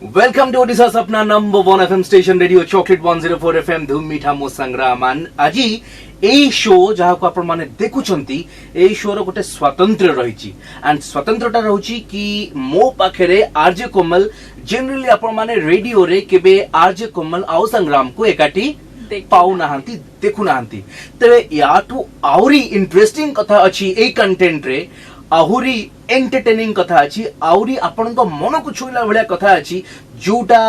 Welcome to Odisha सपना number 1 FM station radio chocolate 104 FM धूम मीठा मो संग्रामान आज एई शो जहा को आपण माने देखुछंती एई शो रो गोटे स्वतंत्र रहिछि एंड स्वतंत्रता रहउछि कि मो पाखरे आरजे कोमल जनरली आपण माने रेडियो रे केबे आरजे कोमल आउ संग्राम को एकाठी पाउ नाहंती देखु नाहंती तबे याटू आउरी इंटरेस्टिंग कथा अछि एई कंटेंट रे आहुरी एंटरटेनिंग कथा अछि आउरी आपन को मन को छुइला भलिया कथा अछि जोटा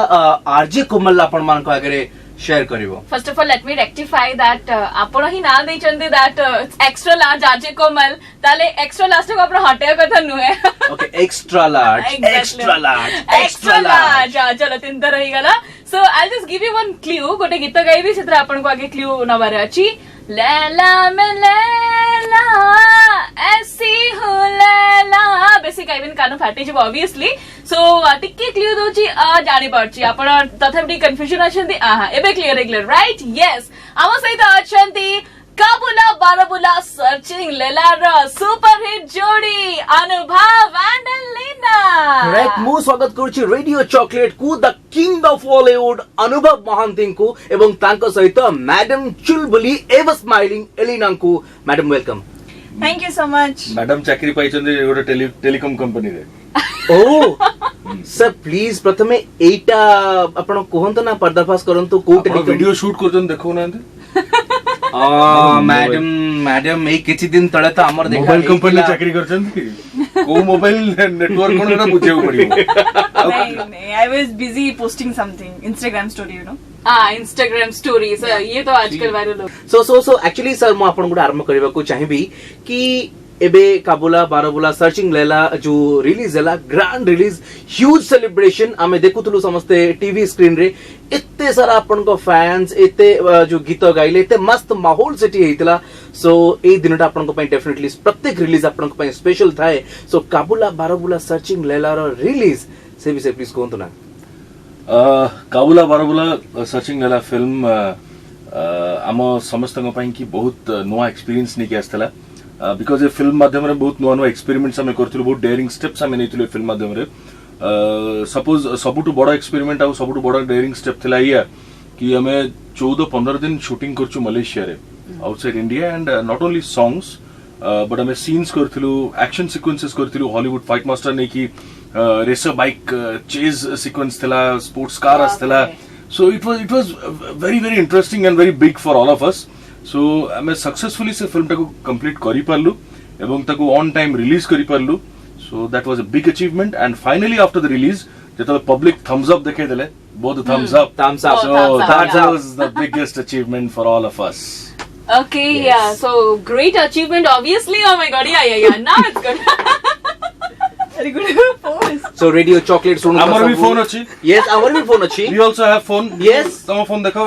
आरजे कोमल आपन मान को आगे शेयर करिवो। First of all let me rectify that आपण ही ना देइ चंदी that extra large RJ Komal ताले एक्स्ट्रा लार्ज को आपण हटे कथा नुहे ओके एक्स्ट्रा लार्ज चलो तीन तो रही गला so I just give you one clue गोटे गीत गाइबी सेत्र आपण को आगे क्लू नबार अछि लैला में लैला ऐसी हो लैला बेसिक गाइबिन कानो फाटी जब ऑब्वियसली सो टिके क्लियर दोची जानि परछि आपण तथापि कंफ्यूजन अछंती आहा एबे क्लियर राइट यस आम सहित अछंती काबुला बारबुला सर्चिंग लेलार सुपर हिट जोड़ी अनुभव एंड लीना राइट मु स्वागत करूछि रेडियो चॉकलेट को द किंग ऑफ बॉलीवुड अनुभव महांती को एवं तांको सहित मैडम चुलबुली एव स्माइलिंग एलिना को madam welcome thank you so much madam चाकरी पाइछन गोटे टेलीकॉम कंपनी रे ओ सर प्लीज प्रथमे एटा आपण कहंतो ना पर्दाफाश करंतो को टेलीकॉम वीडियो शूट करजन देखो ना मैडम ए किछि दिन तळे त हमर देखा मोबाइल कंपनी चाकरी करछन कि को मोबाइल नेटवर्क कोन बुझेउ पड़ियो नहीं I was busy posting something Instagram story you know Instagram stories ये तो आजकल वायरल हो सो एक्चुअली सर मु आपण गुड आरंभ करबा को चाहिबी कि एबे काबुला बारबुला सर्चिंग लेला जो रिलीज हैला ग्रैंड रिलीज ह्यूज सेलिब्रेशन आमे देखुतलु समस्ते टीवी स्क्रीन रे एते सारा आपण को फैंस एते जो गीत गाइले एते मस्त माहौल सेठी हेतला सो ए दिनटा आपण को पय डेफिनेटली प्रत्येक रिलीज आपण को पय स्पेशल थाए सो काबुला बारबुला सर्चिंग लेला रो रिलीज से विषय प्लीज कोंतो ना काबुला बारबुला सर्चिंग लेला फिल्म आम समस्त पय की बहुत नवा एक्सपीरियंस नहीं आस्तला बिकॉज ये फिल्म माध्यम रे बहुत नुआ नुआ एक्सपेरिमेंट्स हमें करथिलु बहुत डेयरिंग स्टेप्स हमें नेथिलु फिल्म माध्यम रे सपोज सबुटु बड़ा एक्सपेरिमेंट आ सबुटु बड़ा डेयरिंग स्टेप थिला या कि हमें 14-15 दिन शूटिंग करछु मलेशिया रे outside India and not only songs but हमें सीन्स करथिलु एक्शन सीक्वेंसेस करथिलु हॉलीवुड फाइट मास्टर ने की रेसर बाइक चेज सीक्वेंस थिला स्पोर्ट्स कार आस्तला so it was very very interesting and very big for all of us so हमें successfully से film टाको कंप्लीट करि पारलु एवं ताको ऑन टाइम रिलीज करि पारलु so that was a big achievement and finally after the release जेतले public thumbs up देखे देले both thumbs up so that was the biggest achievement for all of us okay yeah so great achievement obviously oh my god yeah now it's good very good pose so radio chocolate सुन हमर भी phone अछि yes हमर भी phone अछि we also have phone yes तम phone देखो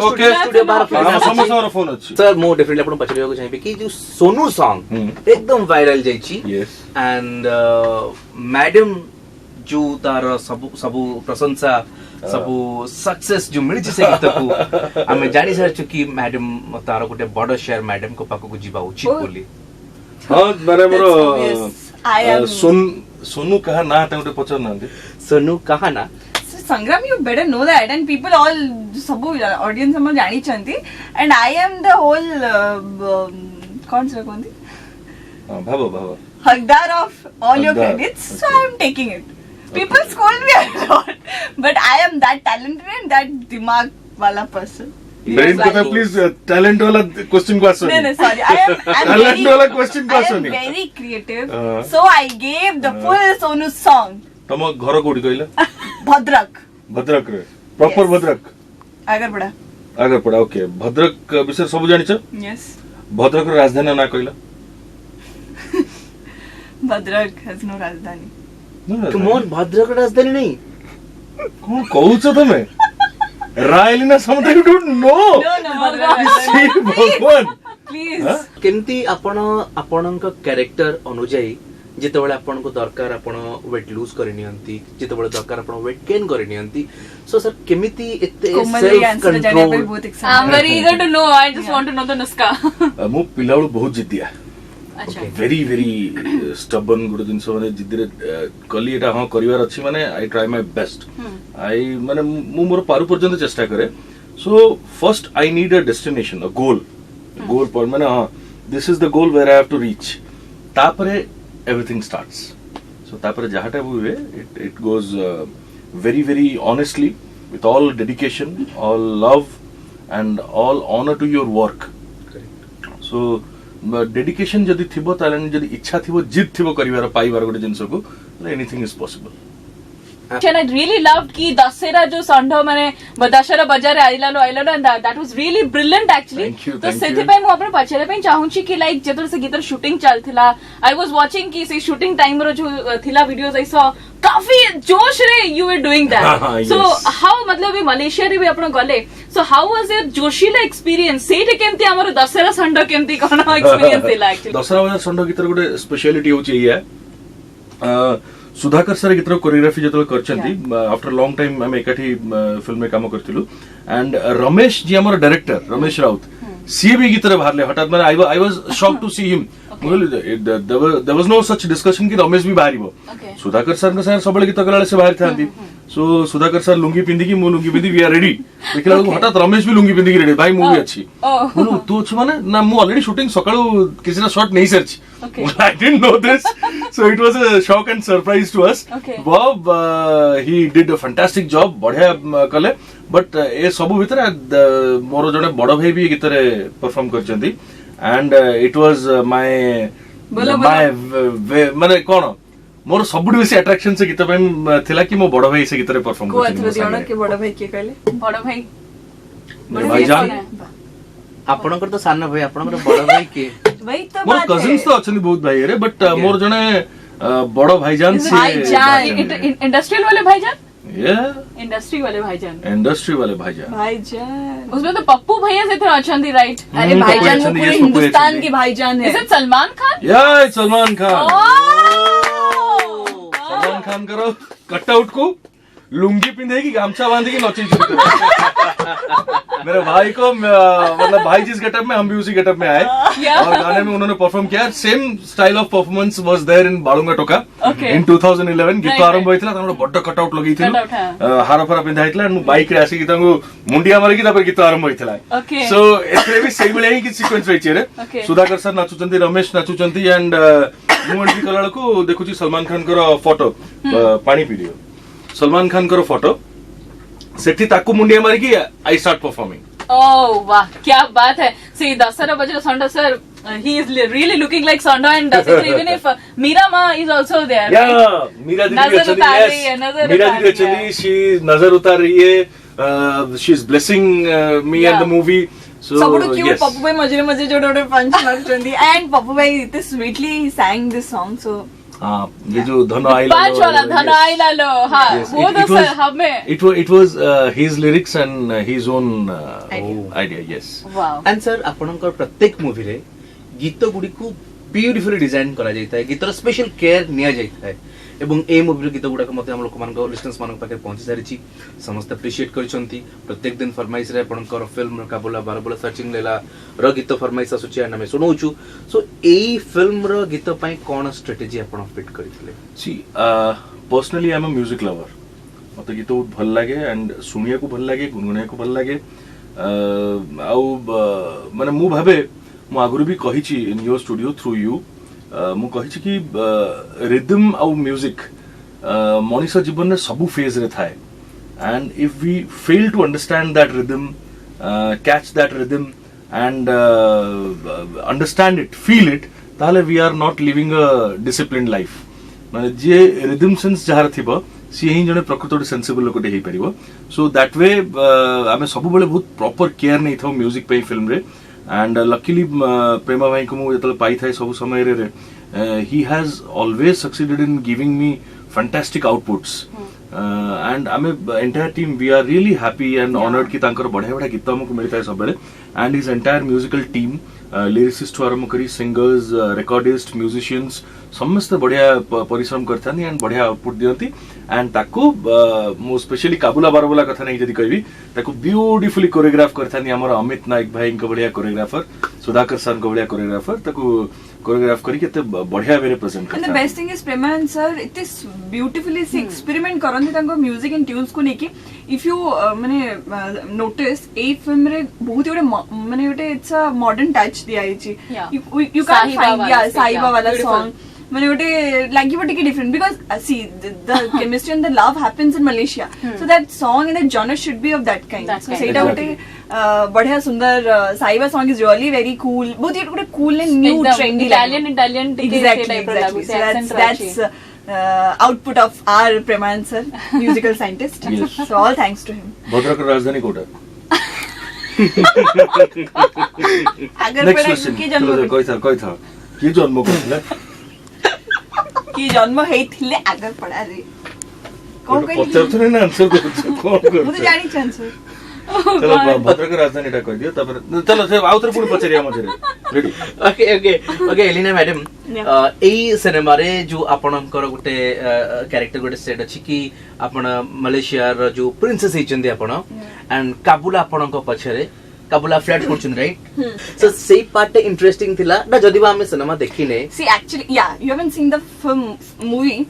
okay studio बाहर समस्त फोन अछि सर मो डेफिनेटली आपण पछरियो को चाहिबे कि जो सोनू सॉन्ग एकदम वायरल जाईची yes एंड मैडम जो तार सब प्रशंसा सब सक्सेस जो मिली से गीत को हमें जानी सर चुकी मैडम तार गोटे बड़ शेयर मैडम को पाको को जीवा उचित बोली हां माने मोर I am सोनू कहा ना त गोटे पचर ना सोनू कहा ना संग्राम you better know that and people all सब ऑडियंस हम जानी चंती and I am the whole कौन से कोंदी भाव हकदार of all your credits so I am taking it people scold me a lot but I am that talented and that दिमाग वाला person brain को प्लीज टैलेंट वाला क्वेश्चन को answer नहीं sorry I am टैलेंट वाला question को answer नहीं very creative so I gave the full Sonu song तम घर कोडी कइला भद्रक रे प्रॉपर भद्रक आगर पड़ा ओके भद्रक विषय सब जानि छ यस भद्रक रो राजधानी ना कइला भद्रक has no राजधानी मोर भद्रक राजधानी नहीं कौन कहू छ तमे रायलिना समथिंग यू डोंट नो भगवान प्लीज केमती आपणक कैरेक्टर अनुଯାयी जेतेबेले आपन को दरकार आपन वेट लूज करि नियंती जेतेबेले दरकार आपन वेट गेन करि नियंती सो सर केमिति एते self control I'm very eager to know I just want to know the nuska मु पिलाळु बहुत जितिया अच्छा very very stubborn गोटे जिनस माने जिद्दीरे कली एटा हां करिवार अछि माने I try my best I माने मु मोर पारु पर्यंत चेष्टा करे so first I need a destination a goal पर माने हां this is the goal where I have to reach तापरे एवरीथिंग स्टार्ट्स सो तापरे जहाटा हुए it goes very very honestly with all dedication all love and all honor to your work so dedication जदि थिबो ताले जदि इच्छा थिबो जिद थिबो करिवार पाइबार गोटे जिंस को anything is possible And I really loved कि दशहरा जो संढ माने दशहरा बजार आइलालो and that was really brilliant actually. Thank you, तो thank सेति you. पई मु अपन पछरे पई चाहूची कि लाइक जेतर से गीतर शूटिंग चलथिला I was watching कि से शूटिंग टाइम रो जो थिला वीडियोस आई सॉ काफी जोश रे you were doing that. So Yes. how मतलब ये मलेशिया रे भी अपन गले so how was your जोशीला एक्सपीरियंस सेठी केमती हमर दशहरा संढ केमती कोन एक्सपीरियंस थिला एक्चुअली दशहरा बजार संडो गीतर गोटे स्पेशलिटी होची ये सुधाकर सर गीतर कोरियोग्राफी जतल करचंती आफ्टर लॉन्ग टाइम हम एकाठी फिल्म में काम करथिलु एंड रमेश जी हमर डायरेक्टर रमेश राउत सी भी गीतर बाहरले हठात माने I was shocked to see him there was no such discussion कि रमेश भी बाहरिबो Okay. सुधाकर सर के साथ सबले गीत कलाले से बाहर थांती सो सुधाकर सर लुंगी पिंदी की मु लुंगी पिंदी वी आर रेडी देखला हठात रमेश भी लुंगी पिंदी की रेडी भाई मु भी अछि बोलू तू छ माने ना मु ऑलरेडी शूटिंग सकाळू किसी ना शॉट नहीं सरच Okay. I didn't know this, so it was a shock and surprise to us. Okay. Bob, he did a fantastic job. बढ़िया कले, but ये सब भीतर मोर जने बड़ भाई भी गीतरे परफॉर्म करचंती, and it was माने कौन मोर सबुठ बेसी अट्रैक्शन से गीत पे थिला कि मो बड़ भाई से गीतरे परफॉर्म करचंती के बड़ भाई के कहले बड़ भाई भाईजान ଆପଣଙ୍କର ତ ସାନ ଭାଇ ଆପଣଙ୍କର ବଡ ଭାଇ କିଏ वही तो मोर बात कजिन्स है तो अच्छे बहुत भाई रे बट मोर जने बड़ भाईजान से इंडस्ट्रियल वाले भाईजान ये इंडस्ट्री वाले भाईजान इंडस्ट्री वाले भाईजान भाईजान उसमें तो पप्पू भैया से थे अचंदी राइट अरे पप्पू भाईजान वो एक्चुअली, पूरे yes, पप्पू हिंदुस्तान एक्चुअली। के भाईजान इज है इट सलमान खान या सलमान खान Oh! सलमान खान करो कटआउट को लुंगी पिंधे की गामछा बांधे की नौची शुरू करो मेरे भाई को मतलब भाई जिस गेटअप में हम भी उसी गेटअप में आए Yeah. और गाने में उन्होंने परफॉर्म किया same style of performance was there in Balunga Toka Okay. इन 2011 गीत Right, आरंभ होइतला तमरो बड्ड कटआउट लगैथिलु Cutout, हाँ. हार फरा पिंधा हितला मु बाइक रे आसी गीतंगु मुंडिया मारी की तापर गीत आरंभ होइतला Okay. सो एथरे भी सेम भलिया ही सीक्वेंस रहिछि रे Okay. सुधाकर सर नाचुचंती रमेश नाचुचंती एंड मु एंट्री कला को देखुची सलमान खान कर फोटो पानी वीडियो सलमान खान कर फोटो सेठी ताकू मुंडिया मारी की आई स्टार्ट परफॉर्मिंग Oh वाह क्या बात है see दशहरा बजरा संडा sir he is really looking like Sanda and basically even if Meera Ma is also there या right? मीरा दीदी नजर अच्छी उतार रही है, नजर मीरा उतार दीदी रही है। अच्छी शी नजर उतार रही है she is blessing me and Yeah. The movie so सबुठु क्यूट पप्पू भाई मझे मझे जोड़े जोड़े पंच मारचंदी एंड पप्पू भाई इतने sweetly he sang this song so हाँ ये जो धनो आई पांच वाला धना आई लालो हाँ वो तो सर हमें it was his lyrics and his own idea yes वाह एंड सर ଆପଣଙ୍କର ପ୍ରତ୍ୟେକ ମୁଭିରେ ଗୀତ ଗୁଡ଼ିକୁ ବ୍ୟୁଟିଫୁଲି ଡିଜାଇନ୍ କରାଯାଇଥାଏ ଗୀତର ସ୍ପେଶାଲ କେୟାର ନିଆଯାଇଥାଏ ଏବଂ এই ମୁଭିର ଗୀତ ଗୁଡ଼ାକ ମଧ୍ୟ ଆମ ଲୋକମାନଙ୍କ ଲିସନର୍ସ ମାନଙ୍କ ପାଖରେ ପହଞ୍ଚି ସାରିଛି ସମସ୍ତେ ଆପ୍ରିସିଏଟ୍ କରିଛନ୍ତି ପ୍ରତ୍ୟେକ ଦିନ ଫରମାଇଶରେ ଆପଣଙ୍କର ଫିଲ୍ମର କାବୁଲା ବାରବୁଲା ସର୍ଚିଂ ଲେଲା ର ଗୀତ ଫରମାଇଶ ଆସୁଛି and ଆମେ ଶୁଣଉଛୁ ସୋ ଏଇ ଫିଲ୍ମର ଗୀତ ପାଇଁ କ'ଣ ଷ୍ଟ୍ରାଟେଜି ଆପଣ ଫିଟ୍ କରିଥିଲେ see personally I'm a music lover मते गीत बहुत भल लागे एंड सुनिया को भल लागे गुनगुनिया को भल लागे आउ माने मु भाबे मु आगुरु भी कहिछि in your studio through you मु कहिछि कि रिदम आउ म्यूजिक मनीष जीवन में सबु फेज रे थाए and if we fail to understand that rhythm catch that rhythm and understand it feel it ताले we are not living a disciplined life माने जे रिदम सेंस जहार थिबो सी ही जने प्रकृति sensible लोकटे hey परिबो so that way आमे सब बेले बहुत प्रॉपर केयर नै थाउ म्यूजिक पे फिल्म रे एंड लकीली प्रेमा भाई को मु जतल पाई थाय सब समय रे he has always succeeded in giving me fantastic outputs and आमे entire team we are really happy and honoured कि तांकर बढ़िया बढ़िया गीत हमको मिलता है सब बेले and his entire musical team, lyricist to आरंभ करी सिंगर्स, रिकॉर्डिस्ट, म्यूजिशियंस समस्त बढ़िया परिश्रम करथानी एंड बढ़िया आउटपुट दियंती एंड ताको मो स्पेशली काबुला बारबुला कथा नहीं जदी कहबी ताको ब्यूटीफुली कोरियोग्राफ करथानी हमर अमित नायक भाई को बढ़िया कोरियोग्राफर, सुधाकर सर को बढ़िया कोरियोग्राफर ताको कोरियोग्राफ करी केते बढ़िया वे present करथानी। And the best thing is Premanand sir it is beautifully से experiment करंती तांको म्यूजिक एंड ट्यून्स को लेके if you माने notice ए फिल्म रे बहुत गुडे माने गुडे इट्स अ मॉडर्न टच दिया आइची you can't find साहिबा वाला सॉन्ग मैंने उठे लागी वो टिके different because see the chemistry and the love happens in Malaysia so that song and that genre should be of that kind so सेटा उठे बढ़िया सुंदर साइबा song is really very cool बहुत ही उठे cool and new trendy Italian टिके type रो लागू से accent that's output of our Premanand sir musical scientist so all thanks to him Bhadrak राजधानी कोटा अगर नेक्स्ट क्वेश्चन कोई था कि जन्म करथिले कि जन्म हेइथिले आगर पड़ा रे कोन कोइ पचार ना आंसर कोन कर मुझे जानी चांस चलो भद्रक राजधानी टा कह दियो तपर चलो से आउतर पुणी पचरिया मझरे ready okay okay okay Elina madam एई सिनेमा रे जो आपनकर गुटे कैरेक्टर गुटे सेट अछि कि आपण मलेशिया रो जो प्रिंसेस हिचंदी आपण एंड काबुला आपनक पछरे Kabula flat fortune right so सेई पार्ट इंटरेस्टिंग थिला ना जदिबा हम सिनेमा देखिने see actually yeah you haven't seen the film movie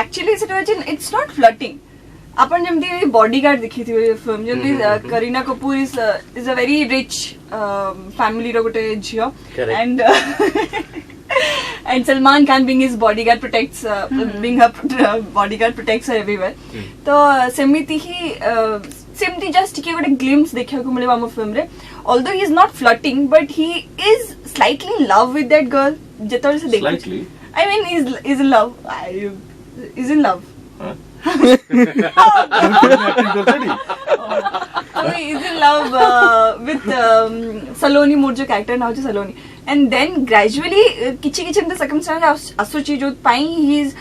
actually situation it's not flirting अपन जमती बॉडीगार्ड देखी थी फिल्म जमती Kareena Kapoor is a very rich family रो गोटे झियो and and Salman Khan being his bodyguard protects being her bodyguard protects her everywhere तो सेमिति ही सेमिति just कि गोटे ग्लिम्स देखिया को मिले हम फिल्म रे although he is not flirting but he is slightly in love with that girl जेतोर से देखो Slightly? I mean is in love is in love so he is in love with Saloni मोर जो character now जो Saloni and then gradually किछि किछि the circumstance असोची जो पाई he is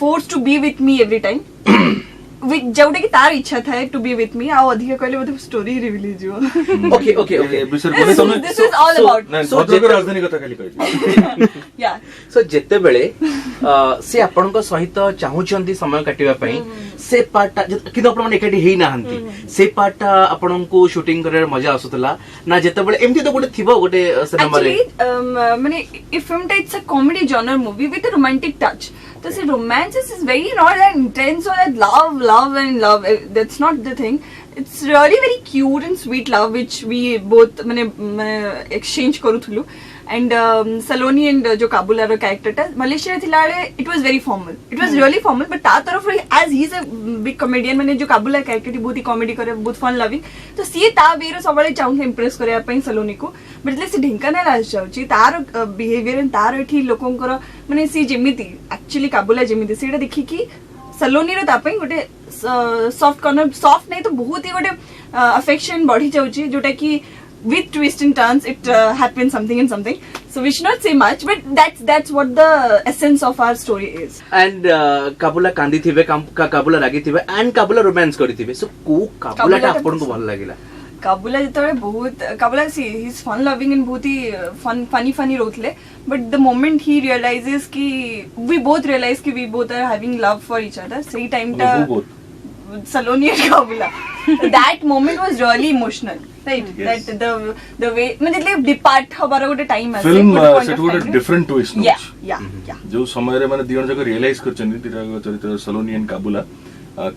forced to be with me every time with Jote की तार इच्छा था to be with me आ अधिक कहले मतलब स्टोरी रिवील हिजो ओके ओके ओके बिसर कोने समय this is all about Bhadrak राजधानी कथा खाली कहै yeah सो जेते बेले से आपनक सहित चाहुचंती समय काटिबा पई से पार्ट किंतु आपण माने एकाडी हेई नाहंती से पार्ट आपनकू शूटिंग करे मजा आसुतला ना जेते बेले एमती तो गोटे थिबो गोटे सिनेमा रे actually माने if film it's a comedy genre movie with a romantic touch so see romance is very not that intense or that love and love that's not the thing it's really very cute and sweet love which we both माने exchange करूथलु and Saloni and जो काबुला रो character ता Malaysia थिलाळे it was very formal it was really formal but ता तरफ as he's a big comedian माने जो काबुला character बहुत ही comedy करे बहुत फन लविंग तो सी ता बेरो सबले चाहू इंप्रेस करे पई सलोनी को बट ले से ढिंकाना लाज जाउची तार बिहेवियर एंड तार एठी लोकंकर माने सी जेमिति एक्चुअली काबुला जेमिति सेटा देखि कि सलोनी रो ता पई गोटे सॉफ्ट कॉर्नर सॉफ्ट नहीं तो बहुत ही गोटे अफेक्शन बढ़ी जाउची जोटा कि with twists and turns it happens something and something so we should not say much but that's what the essence of our story is and Kabula कांदी थिबे काबुला लागी थिबे एंड काबुला रोमांस करी थिबे सो को काबुला ता आपन को भल लागिला काबुला जतरे बहुत Kabula see he is fun loving and बहुत ही फनी रोथले but the moment he realizes कि we both realize कि we both are having love for each other same time ta Saloni and Kabula. That moment was really emotional, right? Yes. That the way मतलब depart हमारा गोटे time है. Film set गोटे different twist no Yeah. जो समय रे माने दियन जक रियलाइज करचनी तिरा चरित्र सलोनी एंड काबुला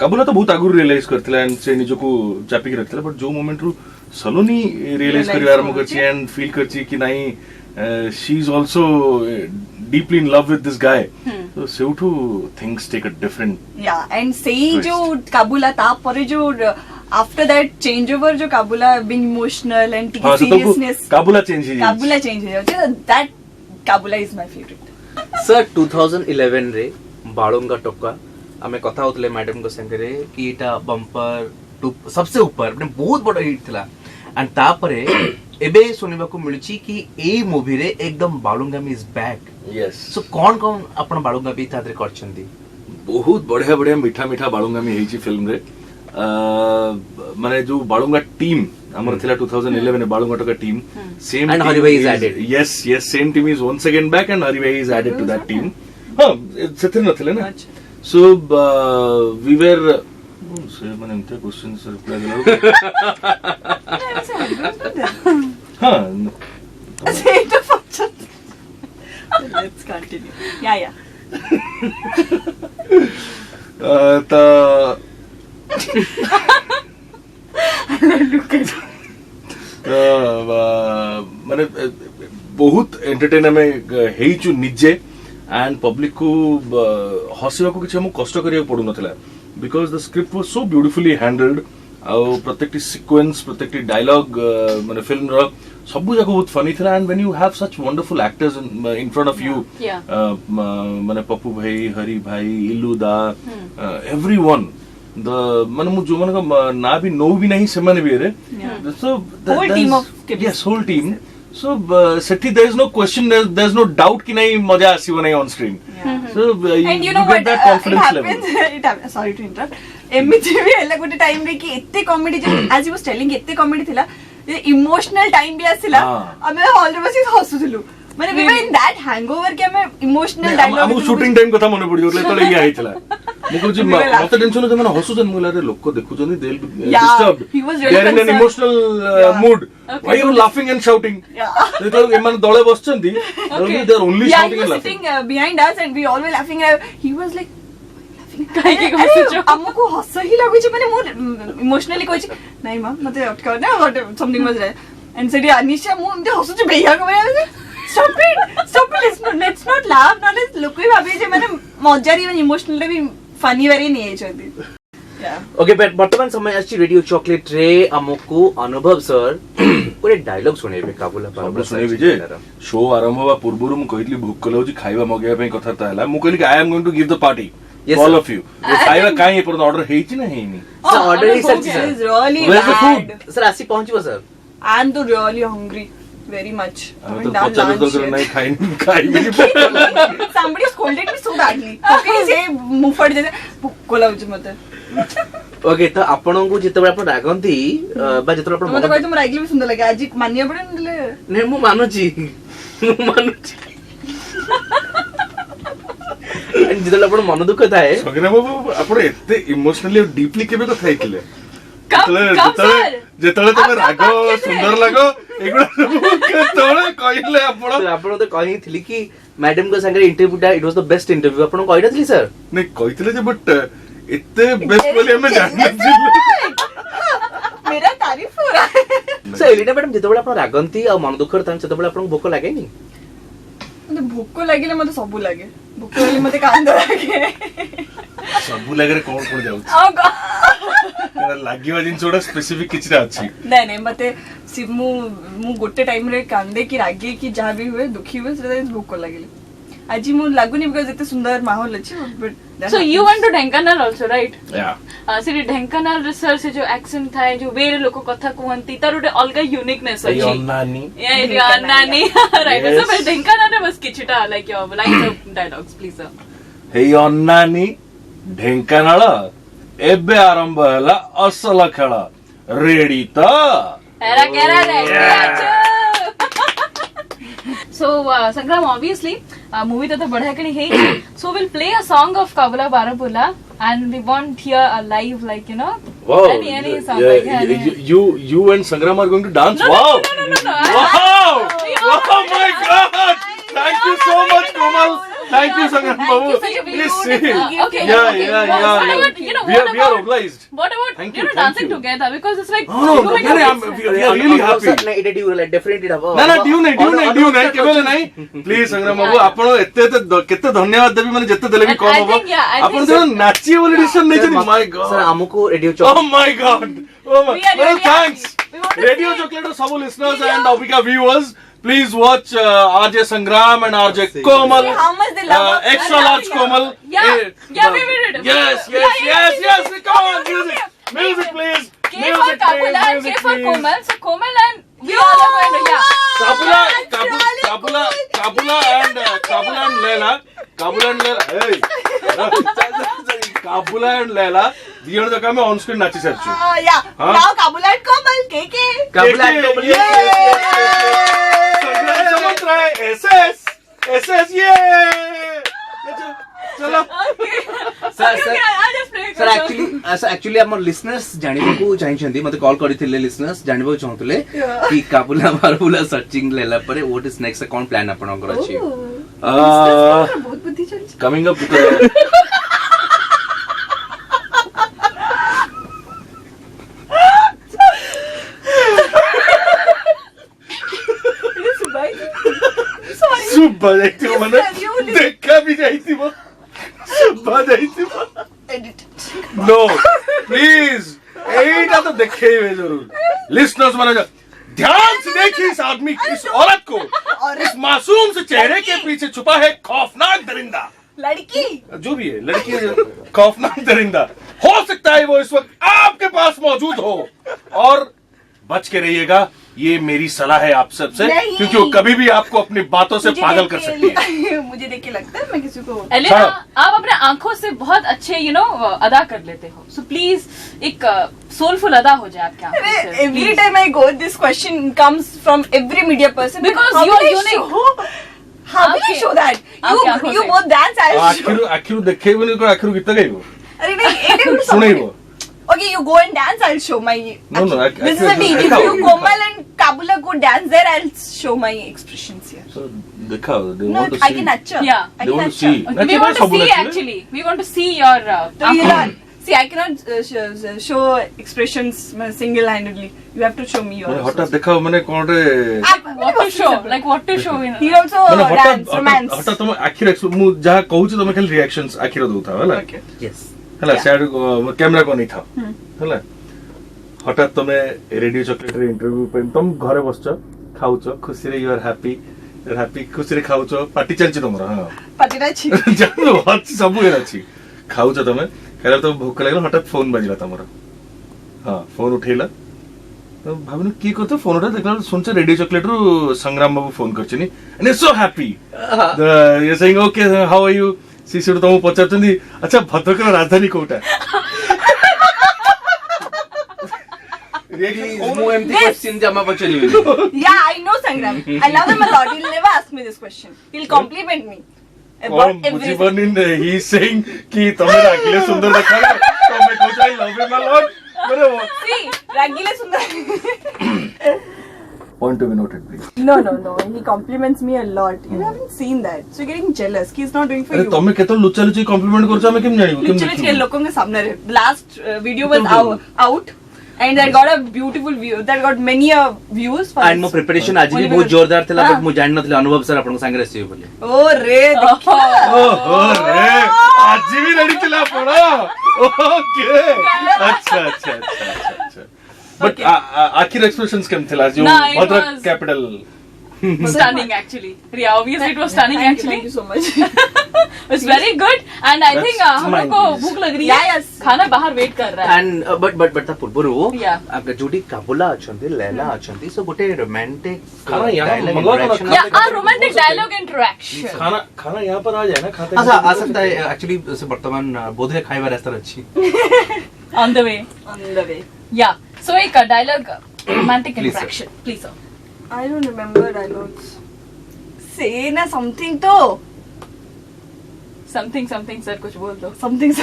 काबुला तो बहुत आगुर रियलाइज करथिला एंड से निजो को चापी के रखथिला बट जो मोमेंट रु सलोनी रियलाइज करिवार आरंभ करची एंड फील करची कि नाही she is also deeply in love with this guy so सेउठु things take a different and सही जो काबुला ता परे जो after that changeover जो Kabula being emotional and seriousness Kabula change हो जाउची that Kabula is my favorite sir 2011 रे बाळुंगा टोका हमें कथा होतले मैडम को संगे रे कि एटा बम्पर सबसे ऊपर ने बहुत बड़ा हिट थिला एंड तापरे एबे सुनिबा को मिलची कि ए मूवी रे एकदम बाळुंगामी इज बैक यस सो कौन आपण बाळुंगामी तादरे करछंदी बहुत बढ़िया बढ़िया मीठा मीठा बाळुंगामी हेची फिल्म रे माने जो बाळुंगा टीम हमर थिला 2011 ने बाळुंगा टका team same And Hari Bhai is added. yes same team is once again back and Hari Bhai is added to that team सेथे नथिले ना so we were से माने एंते क्वेश्चन सर रिप्लाई देला हां Say the function. Let's continue. Yeah. त Look at माने बहुत entertain में हेइचु निजे एंड पब्लिक को हसिबा को किछ हम कष्ट करिया पडु नथला because the script was so beautifully handled आ प्रत्येकटी सीक्वेंस प्रत्येकटी डायलॉग माने फिल्म रो सब जाको बहुत फनी थिला and when you have such wonderful actors in front of you माने पप्पू भाई हरि भाई इल्लू दा एवरीवन द माने मु जो मन ना भी नो भी नहीं से माने भी रे सो Whole team of kids. yes whole team so sethi there is no question there is no doubt ki nahi maja asibo nahi on screen so and you know get what that it confidence happens level it happens sorry to interrupt एमिति भी हला गोटे time रे कि एते comedy as you was telling एते comedy थिला emotional time भी आसिला हमें हॉल रे बसी हसुथिलु माने we were in that hangover के हमें इमोशनल डायलॉग हम शूटिंग टाइम कथा मने पड़ी जोले तले या आइतला मु कहू मते टेंशन जे माने हसुजन मुलारे लोक देखु जनी दे disturbed he was really they are in an concerned. emotional mood why you laughing and shouting तो एमान Dale बसचंदी they are only yeah, shouting he and was laughing sitting behind us and we all were laughing he was like काहे के हसुचो हमको हस ही लागु छ माने मोर emotionally कहछि नाही मा मते अटकाउ ना what something was right and सेडी अनिशा मु मते हसु छ भैया को माने stop it let's not laugh not as लोक भी भाबे जे माने मजारी माने इमोशनल भी फनी वेरी नहीं छथि ओके बट वर्तमान समय आछि रेडियो चॉकलेट रे हमको अनुभव सर गोटे डायलॉग सुनेबे काबुला सब सुने विजय शो आरंभ होवा पूर्वरु मु कहितली भूख कलौजी खाइबा मगेया पई कथा ताला मु कहली I am going to give the party Yes, all sir. Of you खाइबा काई पर ऑर्डर हेइची ना हेइनी सर ऑर्डर ही sir is really Where's the bad food? Sir आसी पहुंचबो सर I'm तो really hungry very much हम तो 50 कर नहीं खाई भी somebody scolded me so badly okay say मुफड़ जे भूख लाउछ मते ओके तो आपन को जेतबे आपण रागंती बा जेतबे आपण मते कहत तुम रागली भी सुंदर लगे आज मानिया पड़े नले ने मु मानुची जेतबे आपण मन दुख थाए सगरे बाबू आपण एते इमोशनली डीपली केबे कथा हेतिले जेतले तमे राग सुंदर लागो एगुडा केतले कहिले आपण आपण तो कहिथिली कि मैडम को संगे इंटरव्यूटा it was the best interview आपण कहिथिली सर नहीं कहितले जे बट एते बेस्ट बोली हमें जानना मेरा तारीफ हो रहा है सर एलिना मैडम जेतबे आपण रागंती आ मन दुखर तान जेतबे आपण भोक लागेनी मते भूख लागिले मते सब लागे भूख लागिले मते कांद लागे सब लागरे कोन कोन जाउ ओ गॉड लागिवा जिन छोडा स्पेसिफिक किछरा अछि नहीं मते मु गोटे टाइम रे कांदे की रागे की जहाँ भी हुए दुखी हुए से भूख लागिले आज मु लागुनी बिकॉज़ इते सुंदर माहौल अछि but so you want to Dhenkanal also right या से ढेंकानाल सर से जो एक्सेंट थाए जो वे लोक कथा कहंती तार उटे अलग यूनिकनेस अछि नानी या नानी राइट सो बट ढेंकानाल रे बस किछटा like your like of dialogues please sir हे अन्नानी ढेंकानाल एबे आरंभ हला असल खेल रेडी तो एरा केरा रे So Sangram, obviously movie तो बढ़िया कनी है so we'll play a song of Kabula Barapula and we want here a live like you know wow any song like you and Sangram are going to dance No, wow no. wow oh my god thank you so much Komal thank you Sangram babu Thank you, please beautiful. sing Okay. yeah You know, we are obliged What about Thank you you, know thank dancing you. together because it's like no we are really happy ना इडे due like definitely हबो ना due नहीं केवल नहीं please संग्राम बाबू आपण एते केते धन्यवाद देबी माने जेते देले भी कम हबो आपण जो नाची वाली डिसीजन नहीं छनी माय गॉड सर हमको radio oh chocolate my god oh my We are well really thanks happy. We want to radio sing. chocolate सब listeners and Avika viewers please watch RJ Sangram and RJ Komal how much they love extra large Komal Yeah, we did it. yes come on music please K for Kabula and K for Komal. So Komal and we all are going to Kabula and Leila hey Kabula and Laila दियण जका में on screen नाची सरछु Yeah. Huh? Now Kabul and Komal, KK. Kabula and Komal, SS ये चलो sir actually आम listeners जानबा चाहिए मते कॉल करथिले लिसनर्स जानबा चाहतले कि काबुला बारबुला सर्चिंग लेला परे व्हाट इज नेक्स्ट कौन प्लान आपनकर अछि बहुत बुद्धि चल कमिंग अप सुबह जाइथिबो माने देखा भी जाइथिबो सुबह जाइथिबो नो प्लीज एटा तो देखेबे जरूर लिसनर्स माने ध्यान से देखिए इस आदमी इस औरत को इस मासूम से चेहरे के पीछे छुपा है खौफनाक दरिंदा लड़की जो भी है लड़की है, खौफनाक दरिंदा हो सकता है वो इस वक्त आपके पास मौजूद हो और बच के रहिएगा ये मेरी सलाह है आप सबसे नहीं। क्योंकि वो कभी भी आपको अपनी बातों से पागल कर सकती है मुझे देख के लगता है मैं किसी को एलेना आप अपने आंखों से बहुत अच्छे अदा कर लेते हो सो प्लीज एक सोलफुल अदा हो जाए आपके आंखों से every time I go this question comes from every media person Because how you are will I unique. how will I show that आपके आंखों you से। both dance I'll show आखिर देखेबो नहीं आखिर गीत गाइबो अरे नहीं एटे good सुनेबो Okay, you go and dance. I'll show my. No, This is a deal. If you Komal and Kabula go dance there, I'll show my expressions here. So दिखाओ they No, want to I see can nacha. Yeah. I They can want to nacha. see. Okay, we want to see actually we want to see your So you learn. See, I cannot show expressions single-handedly. You have to show me माने yours. हठात देखाओ माने कोन रे what to show like what to show in He also माने dance, romance. हठात तुम आखिर मु जहा कहू छी तुम खाली रिएक्शंस आखिर दउथा होला Okay. यस ହେଲା Yeah. ସିଆଡୁ କ୍ୟାମେରା କୁ ନେଇ ଥାଅ ହେଲା ହଠାତ୍ ତମେ ରେଡିଓ ଚକୋଲେଟ ରେ ଇଣ୍ଟରଭ୍ୟୁ ପାଇଁ ତମ ଘରେ ବସଛ ଖାଉଛ ଖୁସିରେ ୟୁ ଆର ହାପି ଖୁସିରେ ଖାଉଛ ପାର୍ଟି ଚାଲିଛି ତମର ହଁ Patirachi. ଜାଣିବ ଅଛି ସବୁ ଇଏ ଅଛି ଖାଉଛ ତମେ ଖାଇଲା ତମେ ଭୋକ ଲାଗିଲା ହଠାତ୍ ଫୋନ ବାଜିଲା ତମର ହଁ ଫୋନ ଉଠେଇଲା ତ ଭାବିନୁ କିଏ କଥା ଫୋନ ଉଠା ଦେଖିଲା ଶୁଣୁଛ ରେଡିଓ ଚକୋଲେଟ ରୁ ସଂଗ୍ରାମ ବାବୁ ଫୋନ କରିଛନ୍ତି and it's so happy you're saying okay how are you सी सेठू तुमको पचारुछन्ती अच्छा भद्रकर राजधानी कोटा मु एमती क्वेश्चन जमा पचलिबे Yeah, I know Sangram. I love him a lot. He'll never ask me this question. He'll compliment me. About everything. बुझिबनिन he is saying कि तमे राखिले सुंदर देखाले तमे कहू I love you my lord मेरे See, Ragile Sundar. Point to be noted please No. He compliments me a lot. You haven't seen that. So you're getting jealous. He's not doing for अरे you. तमे केतो लुचा Luche complement करछ हमें केम जानिबो केम Literally, लोगों के सामने रहे. The last video was out. And that got a beautiful view. That got many views. For and मो preparation आज भी बहुत जोरदार थिला बट मु जान नथले अनुभव सर आपन संगे रसियो बोले Oh, रे देखियो. ओहो रे आज भी रेडी चला पड़ो ओके अच्छा बट आखिर एक्सप्रेशंस केम थिला जो No, it Bhadrak was- capital stunning actually yeah obviously it was stunning actually Thank you so much. it's very good and I think That's हम लोग को mind. भूख लग रही Yeah, है yes. खाना बाहर वेट कर रहा है एंड बट ता पूर्वरु Yeah. आपका जोडी काबुला अछंती लैला अछंती सो गोटे रोमांटिक खाना यहाँ मंगवा दो ना, yeah a romantic dialogue interaction खाना यहाँ पर आ जाए ना खाते अच्छा आ सकता है एक्चुअली वर्तमान बोधे खाइबा रास्ता अच्छी on the way On the way. yeah so एक dialogue romantic Please, sir. interaction please sir I don't remember dialogues. Say na something to. something sir कुछ बोल दो Something.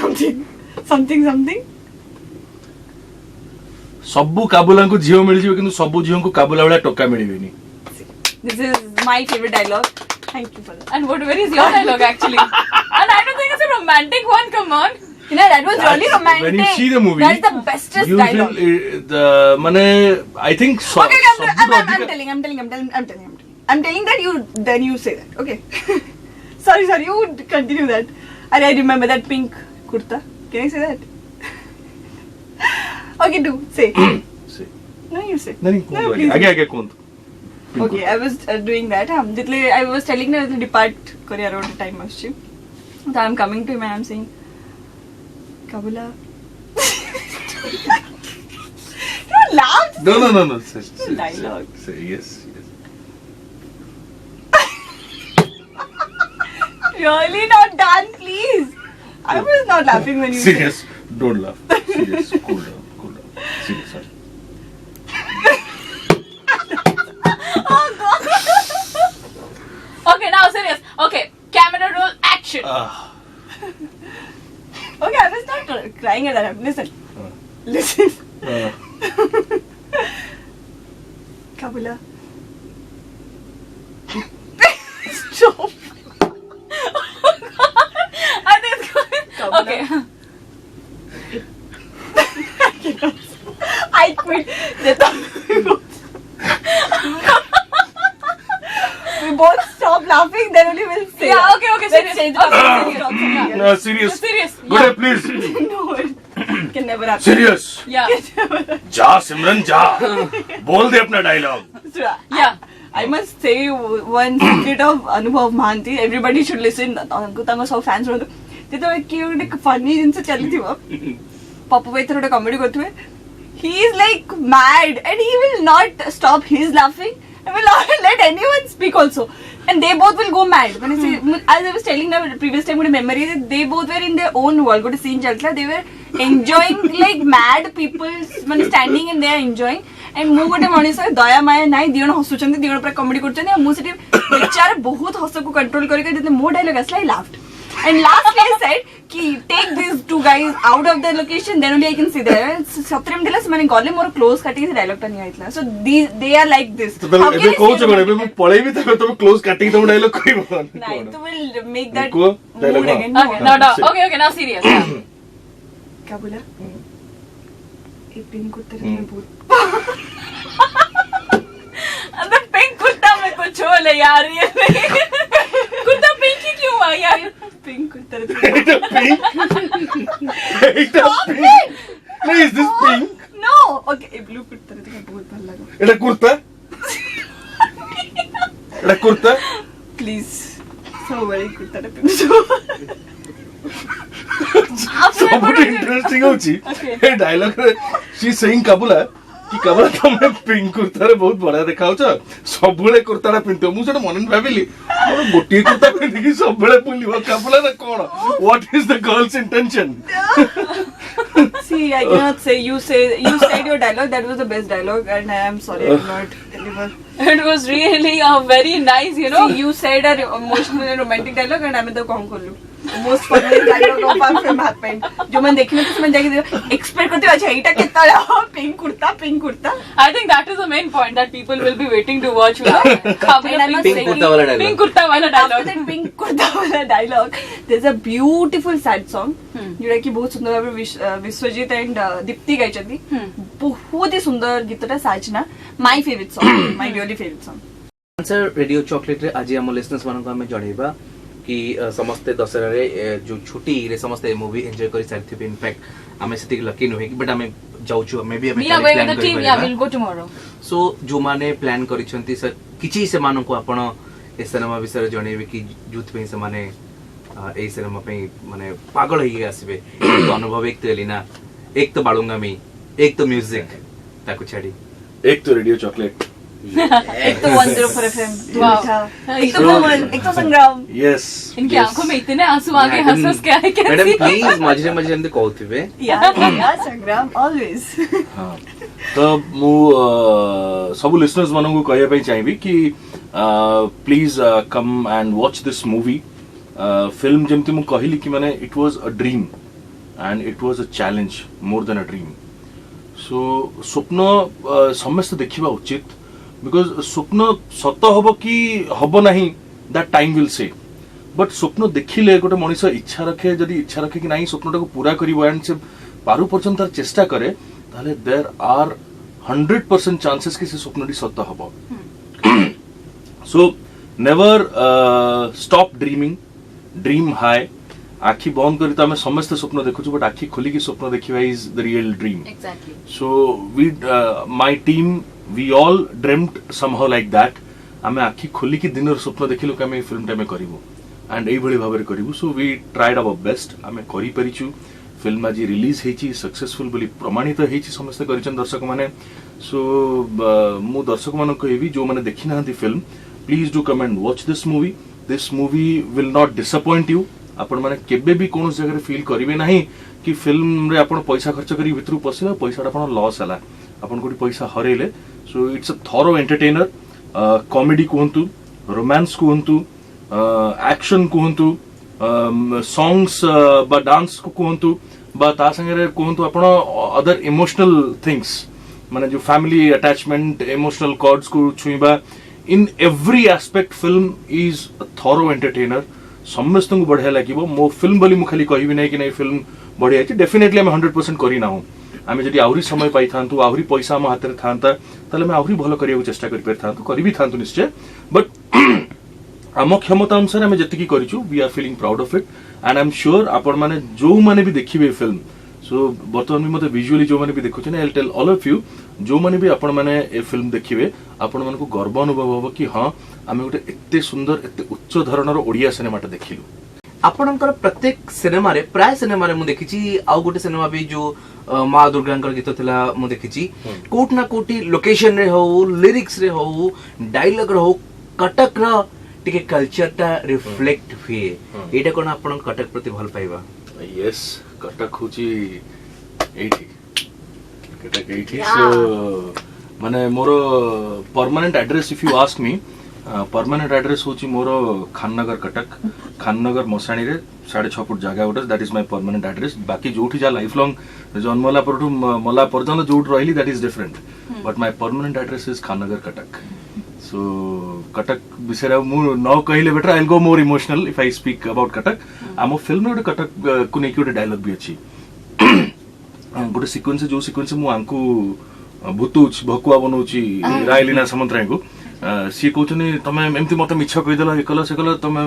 सबु काबुला को झियो मिल जियो किंतु सबु झियो को काबुला वाला टोका मिलिबेनी This is my favorite dialogue. Thank you for that. and where is your dialogue actually and I don't think it's a romantic one come on You know, that was really romantic. When you see the movie, that's the bestest you dialogue. feel the mane I think Okay, I'm telling that you say that. Okay. sorry, you continue that. And I remember that pink kurta. Can I say that? Okay, do say. say No, you say. नहीं No, कौन please. आगे कौन Okay, I was doing that. I was telling her to depart Korea around the time of ship. So I'm coming to him and I'm saying, Kabula. Don't laugh. no say Dialogue. say yes Really not done, please. I was not laughing when you serious Don't laugh. Serious. Cool down. Cool down. Serious. Sorry. Okay, now serious. Okay, camera roll, action. Okay, I was not crying at that. Listen. Listen. Kabula. Stop. I think it's good. Kabula. Okay. I quit. We both stop laughing, then only we'll say. Yeah, okay, Let's serious. change Okay, the serious. No, serious. Serious. Good Yeah. day, please. No, it can never happen. Serious. Yeah. जा सिमरन जा. बोल दे अपना dialogue. Yeah. I must say one secret of Anubhav Mahanti. Everybody should listen. तांको सब fans रहते. ते तो एक क्यों funny जिनसे चली थी वो. Papa भाई थोड़ा comedy करते हुए. He is like mad and he will not stop his laughing. I will not let anyone speak also. And they both will go mad. When I say, as I was telling the previous time, good memory that they both were in their own world. Good scene chalta. They were enjoying like mad people. When standing and they are enjoying. And ମୁଁ ଗୋଟେ ମଣିଷ ଦୟା ମାୟା ନାହିଁ ଦି ଜଣ ହସୁଛନ୍ତି ଦି ଜଣ ପୁରା comedy କରୁଛନ୍ତି ଆଉ ମୁଁ ସେଠି ବିଚାର ବହୁତ ହସକୁ କଣ୍ଟ୍ରୋଲ କରିକି ଯେତେ ମୋ ଡାଇଲଗ ଆସିଲା I laughed. And lastly I said कि take these two guys out of the location then only I can see them. ସତରେ ଏମିତି ଥିଲା ସେମାନେ ଗଲେ ମୋର କ୍ଲୋଜ କାଟିକି ସେ ଡାଇଲଗଟା ନିଆ ହେଇଥିଲା. So they are like this. ଏବେ କହୁଛ କଣ ଏବେ ମୁଁ ପଳେଇବି ତମେ କ୍ଲୋଜ କାଟିକି ତମ ଡାଇଲଗ କହିବ. ନାଇଁ tu will make that କୁହ dialogue mood again. Okay, no. Okay, now serious. Yeah. क्या बोला? एक पिंक कुत्ते ने बहुत अबे पिंक कुत्ता में कुछ हो ले यार ये कुत्ता पिंक ही क्यों हुआ यार पिंक कुत्ते ने Pink? No, is this pink? No, okay, blue कुत्ते ने बहुत ভাল लगा. এটা কুর্তা? এটা কুর্তা? Please, so very कुत्ते ने पिंक. ସବୁଠୁ ଇଣ୍ଟରେଷ୍ଟିଂ ହଉଛି Okay. ଏ ଡାଇଲଗରେ ସି ସେଇଂ କାବୁଲା କି କାବୁଲା ତମେ ପିଙ୍କ କୁର୍ତ୍ତାରେ ବହୁତ ବଢିଆ ଦେଖାଉଛ ସବୁବେଳେ କୁର୍ତ୍ତାଟା ପିନ୍ଧିବ ମୁଁ ସେଟା ମନେ ଭାବିଲି ମୋର ଗୋଟିଏ କୁର୍ତ୍ତା ପିନ୍ଧିକି ସବୁବେଳେ ବୁଲିବ କାବୁଲା ନା କଣ what is the girls intention See, I cannot say you said your dialogue. That was the best dialogue, and I am sorry I cannot deliver. it was really a very nice See, you said an emotional and romantic dialogue, and I am the कौन खोलूं. The most funniest dialogue of our film happened. जो मैंने देखी ना तो समझ जाएगी expect करते हो अच्छा इटा कितना रहा pink kurta. I think that is the main point that people will be waiting to watch And I must Pink say kurta wala dialogue. pink kurta wala after dialogue that pink kurta वाला dialogue, there's a beautiful sad song जोड़ा कि बहुत सुंदर भाବରେ Vishwajeet and Deepti गाइଛନ୍ତି. बहुत ही सुंदर गीतटा साजना. My favorite song, my really favorite song. Answer radio chocolate रे आज हम लिसनर्स मानको हमें जणैबा कि समस्ते दशहरा रे जो छुट्टी रे समस्ते मूवी एंजॉय करि सारथिबे. इनफैक्ट हमें सेति लकी नुहे कि बट हमें जाउछु मे बी हमें we are going with the team yeah we'll go tomorrow सो जो माने प्लान करिसंती सर किछि से मानको आपण ए सिनेमा विषय जणैबे कि यूथ पे से माने ए सिनेमा पे माने पागल होई आसीबे. एक तो अनुभव एक तो एलिना एक तो बाळुंगा मी एक तो म्यूजिक ताको छाडी एक तो रेडियो चॉकलेट एक तो 104 FM, Wow. एक तो पवन, एक तो संग्राम. यस इनकी आंखों में इतने आंसू आ गए हंस क्या है मैडम कैसी प्लीज मझिरे मझिरे एमती कहउथिबे. Yeah, संग्राम always. हाँ तो मु सब लिसनर्स मानू कहया ପାଇଁ ଚାହିଁବି कि please come and watch this movie. Film जेमती मु कहली कि माने it was a dream and it was a challenge more than a dream. So स्वप्न समस्त देखिबा उचित बिकॉज स्वप्न सत हब कि हब नहीं that time will say. But स्वप्न देखिले गोटे मनीष इच्छा रखे जदि इच्छा रखे कि नहीं स्वप्नटा को पूरा करिवो एंड से पारु पर्यंत तार चेष्टा करे ताले देयर आर 100% चांसेस कि से स्वप्नटी सत hub. So never stop dreaming. Dream high. आखि बंद करी तो आम समस्त स्वप्न देखुछु बट आखि खोली की स्वप्न देखिबा is the real dream. exactly So we, my team, we all dreamt somehow like that. आमे आखि खोली की दिन स्वप्न देखिलु कि आमे फिल्म टाइम करिवो एंड एई भली भाबरे करिवो. So we tried our best. आमे करि परिछु. फिल्म आज रिलीज हेची सक्सेसफुल बोली प्रमाणित हेची समस्त करिचन दर्शक माने. सो मु दर्शक माने कहबी जो माने देखि नाहंती film please do come and watch this movie. This movie will not disappoint you. आपण माने केबे भी कोन जगह फील करिवे नाही कि फिल्म रे आपण पैसा खर्च करी भितर पसिला पैसा आपण लॉस हला आपण कोटी पैसा हरेले so it's a thorough entertainer comedy कहंतु रोमांस कहंतु एक्शन कहंतु सॉन्ग्स बा डांस को कहंतु बा ता संगे कहंतु आपण अदर इमोशनल थिंग्स माने जो फैमिली अटैचमेंट इमोशनल कॉर्ड्स को छुईबा in every aspect film is a thorough entertainer समस्त को बढ़िया लगे मो फिल्म बोली मु खाली कहबी नहीं कि नहीं फिल्म बढ़िया है डेफिनेटली आम 100% करी ना आम जब आहरी समय पाई था आहरी पैसा आम हाथ में था आम आहरी भल करने चेष्टा कर निश्चय बट आम क्षमता अनुसार आम जी करूँ we are feeling proud of it and I am sure आपण मैंने जो मैंने भी देखिए फिल्म सो बर्तमान भी मत विजुअली जो मैंने भी देखुचे I tell all of you जो मैंने भी आपण मैंने ए फिल्म देखिए आपण मानक गर्व अनुभव हम कि हाँ आम गोटे एते सुंदर एते उच्च धरणर ओडिया सिनेमाटा देखिलु आपणकर प्रत्येक सिनेमा रे प्राय सिनेमा रे मु देखिची आउ गोटे सिनेमा भी जो माँ दुर्गांकर गीत थिला मु देखिची कोट ना कोटी लोकेशन रे हो लिरिक्स रे हो डायलॉग रे हो कटक रा टिके कल्चर ता रिफ्लेक्ट हुए एटा कोन आपण कटक प्रति भल पाइबा यस कटक होची एठी कटक एठी सो माने मोर permanent address if you ask me permanent address होची मोर खाननगर कटक खाननगर मसाणी रे 6.5 फुट जगह गोटे that is my permanent address बाकी जोठी जा लाइफ लॉन्ग जन्मला परठू मला पर्यंत जोठ रहिली that is different but my permanent address is Khannagar Cuttack so Cuttack विषय मु न कहले better I will go more emotional if I speak about Cuttack आम फिल्म रे कटक को नेकी गोटे डायलॉग भी अछि गोटे सीक्वेंस जो सीक्वेंस मु आंकु भूतुच भकुआ बनौची रायलीना समंतराय को सी कहते तुम एमती मत मिछ कहीदेल ये कल से कल तुम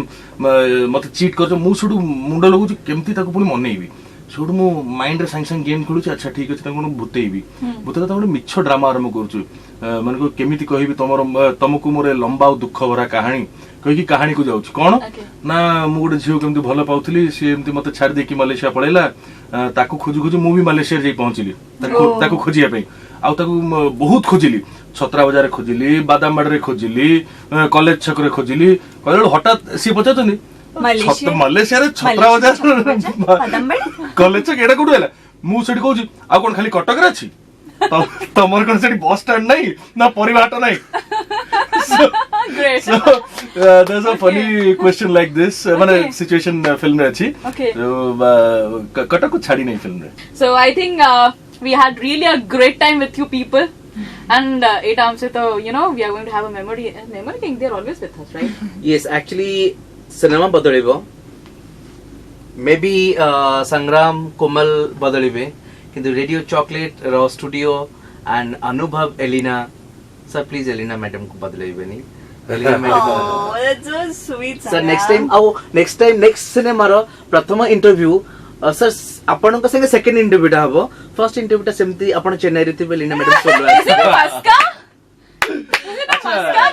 मत चीट कर मुझे मुंड लगुच केमती पुणी मनईबी सेठू मु माइंड रे सांगे सांगे गेम खेलुँ अच्छा ठीक अच्छे भूतेबी भूतेला गोटे मिछ ड्रामा आरंभ करुँ मन केमी कहबी तुमको मोर लंबा और दुख भरा कहानी कहीकि कहानी को जाऊँ कौन ना मु गोटे झील केमती भल पाऊली सी एमती मत छाड़ देकी मलेशिया पलैला ताकू खोजु खोजु मु भी मलेशिया जाई पहुंचली ताकू खोजिया पे आउ ताकू बहुत खोजिली छत्रा बाजार खोजिली बादामबाड़ी रे खोजिली कॉलेज छक रे खोजिली कहले हठात सी पचातनी मलेशिया रे छत्रा बाजार कॉलेज छक एडा कोडु हैला मु सेठी कहूची आ कोन खाली कटक रे अछि तमर कोन सेठी बस स्टैंड नहीं ना परिवाट नहीं Great. So there's a funny question like this माने सिचुएशन फिल्म रे अछि तो कटक को छाड़ी नहीं फिल्म रे So I think we had really a great time with you people, and it also we are going to have a memory thing. They're always with us, right? yes actually cinema बदलिबो may be Sangram Komal बदलिबे किंतु radio chocolate रो studio and अनुभव Elina sir please Elina madam को बदलिबेनी Elina madam Oh, that's so sweet. Sir next time next cinema रो प्रथम interview sir आपण को संगे सेकंड इंटरव्यू टा हबो फर्स्ट इंटरव्यू टा सेमती आपण चेन्नई रे थिबे Elina madam solo Is it a Pasca?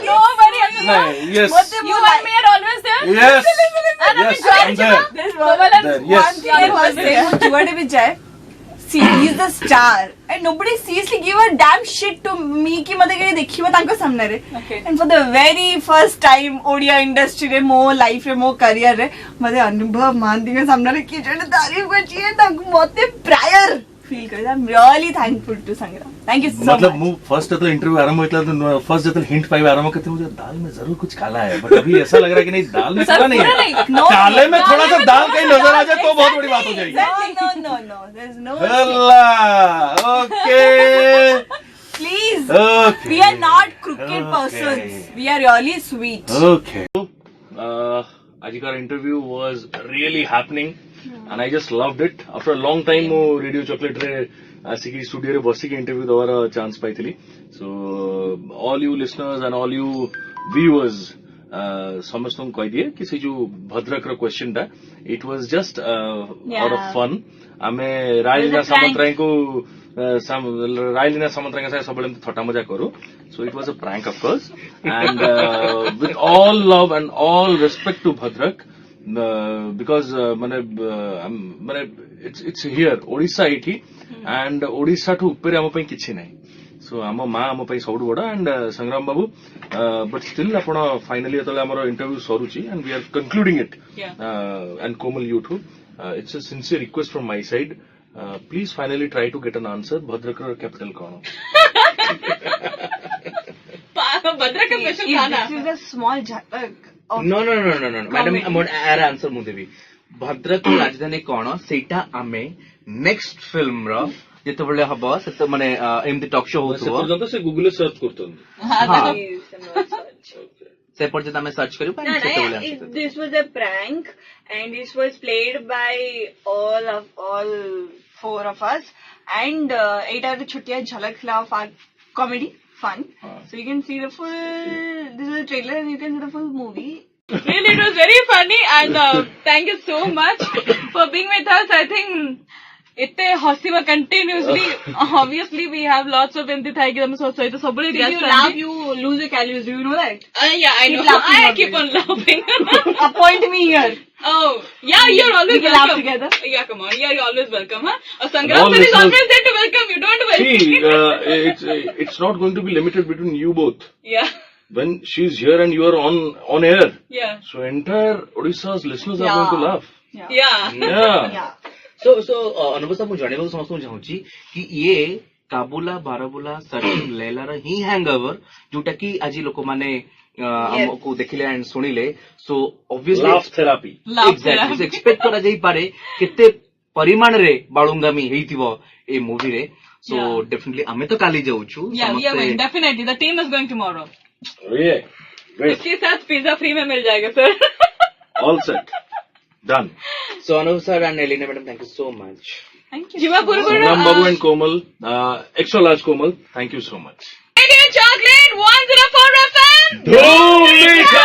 Nobody. yes You and me are always there. yes And yes I'm I'm there There's Komal and there yes one was there. Juwade Vijay. See, he's the star, and nobody seriously give a damn shit to me कि मते के देखिबा तांको सामने रे. Okay. And for the very first time Odia industry रे मो life रे मो करियर रे मते अनुभव महांती के सामने रे की जने तारीफ करची है तांको मते प्रायर फील कर. I am really thankful to Sangram. Thank you so मतलब मच. मु फर्स्ट जब इंटरव्यू आरंभ होता तो फर्स्ट जब हिंट पाई आरंभ करते मुझे दाल में जरूर कुछ काला है बट अभी ऐसा लग रहा है कि नहीं दाल में सर, काला नहीं पूरा है नहीं. No, काले में थोड़ा सा में दाल थोड़ा कहीं सा नजर आ जाए तो बहुत बड़ी exactly. बात हो जाएगी No. There's no. Allah okay Please. Okay. We are not crooked Okay. persons. We are really sweet. Okay. Ajikar interview was really happening and I just loved it. After a long time, Radio Chocolate re asiki studio re basi ki interview dawara chance paithili. So all you listeners and all you viewers, समस्त कह दिए कि से जो भद्रक रो question था it was just out of fun. आमे रायलीना सामंतराय को रायलीना सामंतराय के साथ सब बड़े थट्टा मजा करू. So it was a prank of course and with all love and all respect to Bhadrak because माने it's here Odisha इठी and Odisha ठू ऊपर आम पई किछि नाही. So आम माँ आम पई सबुठ बड़ा and संग्राम बाबू but still आपण finally जतले हमर interview सरुची and we are concluding it and Komal you too it's a sincere request from my side. Please finally try to get an answer. Bhadrakar capital कौन? भद्रक का स्पेशल खाना This is a small jhatak of No, madam, आर answer मु देबी भद्रक राजधानी कौन सेटा आमे नेक्स्ट फिल्म रो जेतेबेले हबो सेते माने एमती टॉक शो से होतबो पर्यंत से Google रे सर्च करतन. हाँ search. से पर्यंत आमे सर्च करियो No, no, this was a prank, and this was played by all four of us, and 8 are the chutiya jhalak of our comedy fun. So you can see the full. This is a trailer, and you can see the full movie. Really, it was very funny, and thank you so much for being with us. I think इतने हंसी में continuously. Obviously, we have lots of empathy. था कि हम सोच रहे थे सब बड़े If you laugh, you lose your calories. Do you know that? Yeah, I know. laughing, I not keep on laughing. Appoint me here. Oh, yeah, you're always We can welcome. laugh together. Yeah, come on. Yeah, you're always welcome, huh? all Sangram sir is listeners- always there to welcome you. Don't worry. See, it's not going to be limited between you both. Yeah, When she's here and you are on air, yeah, so entire Odisha's listeners are Yeah. going to laugh. yeah. Yeah. सो अनुभव साहब मुझे जानवा समस्त चाहूँगी कि ये काबुला बाराबुला searching लैलार ही hangover जोटा कि आज लोक माने हमको देखिले एंड सुनिले so obviously Laugh therapy. Exactly so expect करा जाई पारे केते परिमाण रे बाळुंगामी हेइतिबो ए मूवी रे सो Yeah. डेफिनेटली आमे तो काली जाउछु Yeah, we are going. Definitely. The team is going tomorrow. Yeah. Great. इसके साथ पिज्जा फ्री में मिल जाएगा sir. All set. Done. So Anubhav sir and Elina madam thank you so much Thank you. जीवा पुरपुर. Ram Babu and Komal, extra large Komal, thank you so much. Radio Chocolate 104 FM. Dhoom Meetha!